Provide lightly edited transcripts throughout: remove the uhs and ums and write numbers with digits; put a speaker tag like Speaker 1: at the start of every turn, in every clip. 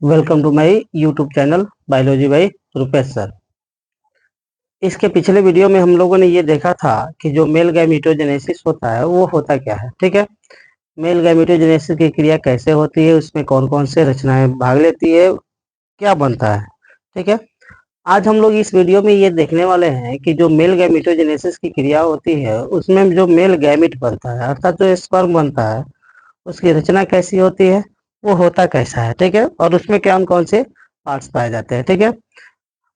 Speaker 1: Welcome to my YouTube channel biology by Rupesh sir. इसके पिछले video में हम लोगों ने ये देखा था कि जो मेल गैमेटोजेनेसिस होता है वो होता क्या है। ठीक है, मेल गैमेटोजेनेसिस की क्रिया कैसे होती है, उसमें कौन कौन से रचनाएं भाग लेती है, क्या बनता है। ठीक है, आज हम लोग इस वीडियो में ये देखने वाले हैं कि जो मेल गैमेटोजेनेसिस की क्रिया होती है उसमें जो मेल गैमेट बनता है अर्थात जो स्पर्म बनता है उसकी रचना कैसी होती है, वो होता कैसा है। ठीक है, और उसमें कौन कौन से पार्ट्स पाए जाते हैं। ठीक है,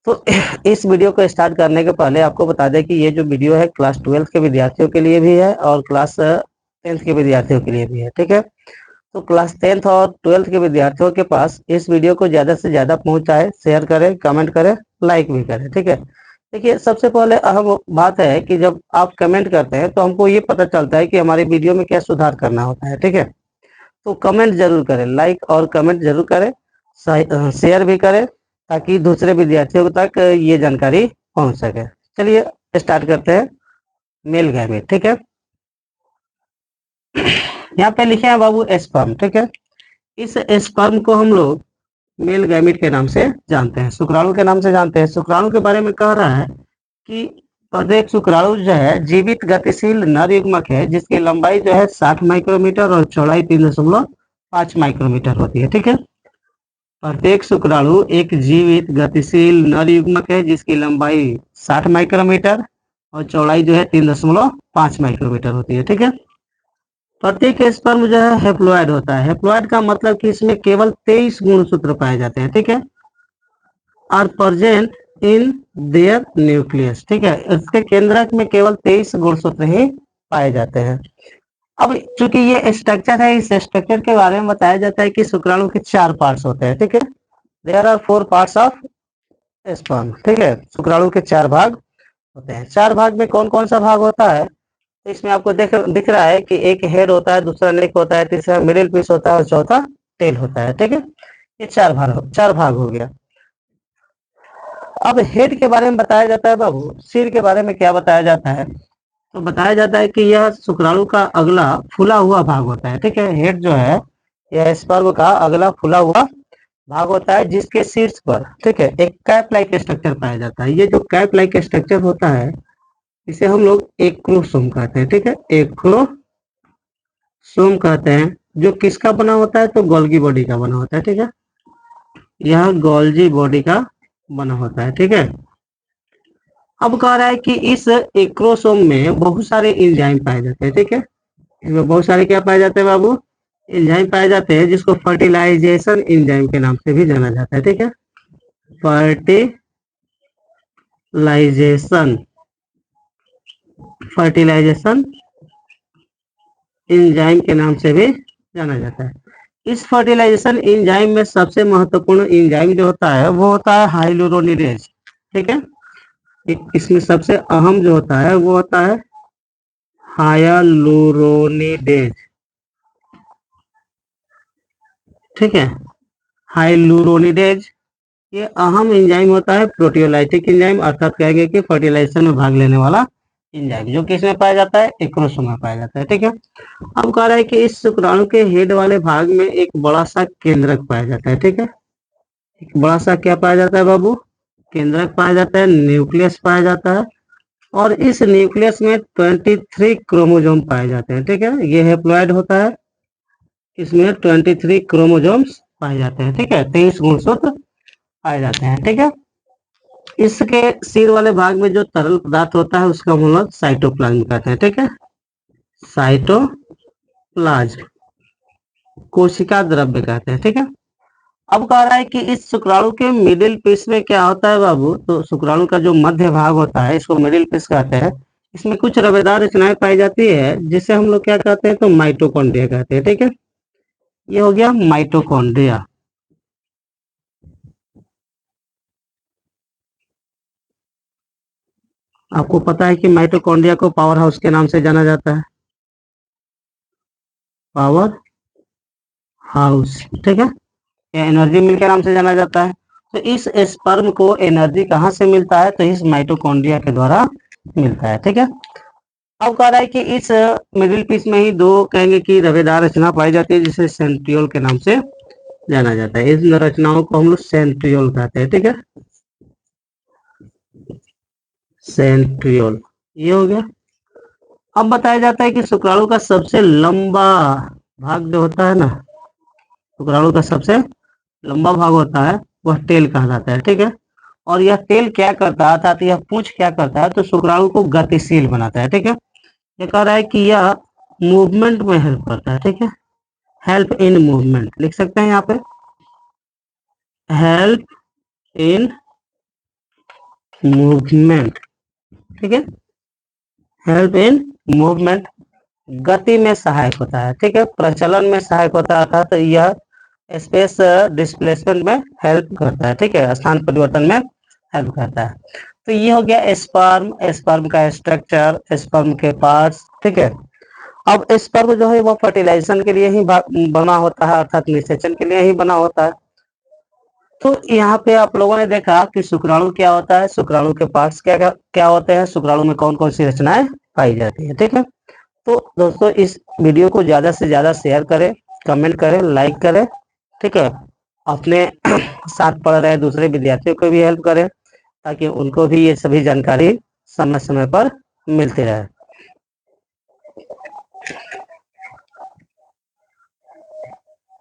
Speaker 1: तो इस वीडियो को स्टार्ट करने के पहले आपको बता दें कि ये जो वीडियो है क्लास 12 के विद्यार्थियों के लिए भी है और क्लास 10th के विद्यार्थियों के लिए भी है। ठीक है, तो क्लास 10th और 12th के विद्यार्थियों के पास इस वीडियो को ज़्यादा से ज़्यादा पहुंचाए, शेयर करें, कमेंट करें, लाइक भी करें। ठीक है, देखिए सबसे पहले अहम बात है कि जब आप कमेंट करते हैं तो हमको ये पता चलता है कि हमारे वीडियो में क्या सुधार करना होता है। ठीक है, तो कमेंट जरूर करें, लाइक और कमेंट जरूर करें, शेयर भी करें ताकि दूसरे विद्यार्थियों तक ये जानकारी पहुंच सके। चलिए स्टार्ट करते हैं मेल गैमेट। ठीक है, यहाँ पे लिखे हैं बाबू स्पर्म। ठीक है, इस स्पर्म को हम लोग मेल गैमेट के नाम से जानते हैं, शुक्राणु के नाम से जानते हैं। शुक्राणु के बारे में कह रहा है कि प्रत्येक शुक्राणु जो है जीवित गतिशील नर युग्मक है जिसकी लंबाई जो है 60 माइक्रोमीटर और चौड़ाई 3.5 माइक्रोमीटर होती है। ठीक है, प्रत्येक शुक्राणु एक जीवित गतिशील नर युग्मक है जिसकी लंबाई 60 माइक्रोमीटर और चौड़ाई जो है 3.5 माइक्रोमीटर होती है। ठीक है, प्रत्येक स्पर्म जो है हेप्लॉइड होता है। हेप्लॉइड का मतलब कि इसमें केवल 23 गुणसूत्र पाए जाते हैं। ठीक है, are present in their nucleus. ठीक है, इसके केंद्रक में केवल 23 गुणसूत्र ही पाए जाते हैं। अब चूंकि ये स्ट्रक्चर है, इस स्ट्रक्चर के बारे में बताया जाता है कि शुक्राणु के 4 पार्ट्स होते हैं। ठीक है, there are 4 parts of sperm. ठीक है, शुक्राणु के 4 भाग होते हैं। 4 भाग में कौन कौन सा भाग होता है, तो इसमें आपको दिख रहा है कि एक हेड होता है, दूसरा नेक होता है, तीसरा मिडिल पीस होता है और चौथा टेल होता है। ठीक है, ये 4 भाग हो गया। अब हेड के बारे में बताया जाता है बाबू, सिर के बारे में क्या बताया जाता है, तो बताया जाता है कि यह शुक्राणु का अगला फूला हुआ भाग होता है। ठीक है, हेड जो है यह स्पर्म का अगला फूला हुआ भाग होता है जिसके शीर्ष पर, ठीक है, एक कैप लाइक स्ट्रक्चर पाया जाता है। ये जो कैप लाइक स्ट्रक्चर होता है इसे हम लोग एक्रोसोम कहते हैं। ठीक है, एक्रोसोम कहते हैं, जो किसका बना होता है, तो गोल्गी बॉडी का बना होता है। ठीक है, यह गोल्जी बॉडी का बना होता है। ठीक है, अब कह रहा है कि इस एक्रोसोम में बहुत सारे एंजाइम पाए जाते हैं। ठीक है, इसमें बहुत सारे क्या पाए जाते हैं बाबू, एंजाइम पाए जाते हैं जिसको फर्टिलाइजेशन एंजाइम के नाम से भी जाना जाता है। ठीक है, फर्टिलाइजेशन फर्टिलाइजेशन एंजाइम के नाम से भी जाना जाता है। इस फर्टिलाइजेशन एंजाइम में सबसे महत्वपूर्ण एंजाइम जो होता है वो होता है हाइलुरोनिडेज। ठीक है, इसमें सबसे अहम जो होता है वो होता है हाइलुरोनिडेज। ठीक है, हाइलुरोनिडेज ये अहम एंजाइम होता है, प्रोटियोलाइटिक एंजाइम, अर्थात कहेंगे कि फर्टिलाइजेशन में भाग लेने वाला एंजाइम, जो कि इसमें पाया जाता है, एक्रोसोम में पाया जाता है। ठीक है, अब कह रहा है कि इस शुक्राणु के हेड वाले भाग में एक बड़ा सा केंद्रक पाया जाता है। ठीक है, एक बड़ा सा क्या पाया जाता है बाबू, केंद्रक पाया जाता है, न्यूक्लियस पाया जाता है, और इस न्यूक्लियस में 23 क्रोमोजोम पाए जाते हैं। ठीक है, ये हेप्लॉइड होता है, इसमें 23 क्रोमोजोम्स पाए जाते हैं। ठीक है, 23 गुणसूत्र पाए जाते हैं। ठीक है, इसके सिर वाले भाग में जो तरल पदार्थ होता है उसका हम लोग साइटोप्लाज्म कहते हैं। ठीक है, साइटोप्लाज्म कोशिका द्रव्य कहते हैं। ठीक है, अब कह रहा है कि इस शुक्राणु के मिडिल पीस में क्या होता है बाबू, तो शुक्राणु का जो मध्य भाग होता है इसको मिडिल पीस कहते हैं। इसमें कुछ रवेदार रचनाएं पाई जाती है जिसे हम लोग क्या कहते हैं, तो माइटोकॉन्ड्रिया कहते हैं। ठीक है, ये हो गया माइटोकॉन्ड्रिया। आपको पता है कि माइटोकॉन्ड्रिया को पावर हाउस के नाम से जाना जाता है, पावर हाउस। ठीक है, या एनर्जी मिल के नाम से जाना जाता है। तो इस स्पर्म को एनर्जी कहाँ से मिलता है, तो इस माइटोकॉन्ड्रिया के द्वारा मिलता है। ठीक है, अब कह रहा है कि इस मिडिल पीस में ही दो कहेंगे कि रवेदार रचना पाई जाती है जिसे सेंट्रियोल के नाम से जाना जाता है। इन रचनाओं को हम लोग सेंट्रियोल कहते हैं, ठीक है, सेंट्रियोल। ये हो गया। अब बताया जाता है कि शुक्राणु का सबसे लंबा भाग जो होता है ना, शुक्राणु का सबसे लंबा भाग होता है वह टेल कहलाता है, ठीक है। और यह टेल क्या करता है, अर्थात यह पूंछ क्या करता है, तो शुक्राणु को गतिशील बनाता है, ठीक है। ये कह रहा है कि यह मूवमेंट में हेल्प करता है, ठीक है, हेल्प इन मूवमेंट लिख सकते हैं यहाँ पे, हेल्प इन मूवमेंट, ठीक है, हेल्प इन मूवमेंट, गति में सहायक होता है, ठीक है, प्रचलन में सहायक होता है, अर्थात यह स्पेस डिस्प्लेसमेंट में हेल्प करता है, ठीक है, स्थान परिवर्तन में हेल्प करता है। तो ये हो गया स्पर्म, स्पर्म का स्ट्रक्चर, स्पर्म के पार्ट्स, ठीक है। अब स्पर्म जो है वो फर्टिलाइजेशन के लिए ही बना होता है, अर्थात निषेचन के लिए ही बना होता है। तो यहाँ पे आप लोगों ने देखा कि शुक्राणु क्या होता है, शुक्राणु के पार्ट्स क्या क्या होते हैं, शुक्राणु में कौन कौन सी रचनाएं पाई जाती है, ठीक है। तो दोस्तों इस वीडियो को ज्यादा से ज्यादा शेयर करें, कमेंट करें, लाइक करें, ठीक है। अपने साथ पढ़ रहे दूसरे विद्यार्थियों को भी हेल्प करें ताकि उनको भी ये सभी जानकारी समय समय पर मिलती रहे।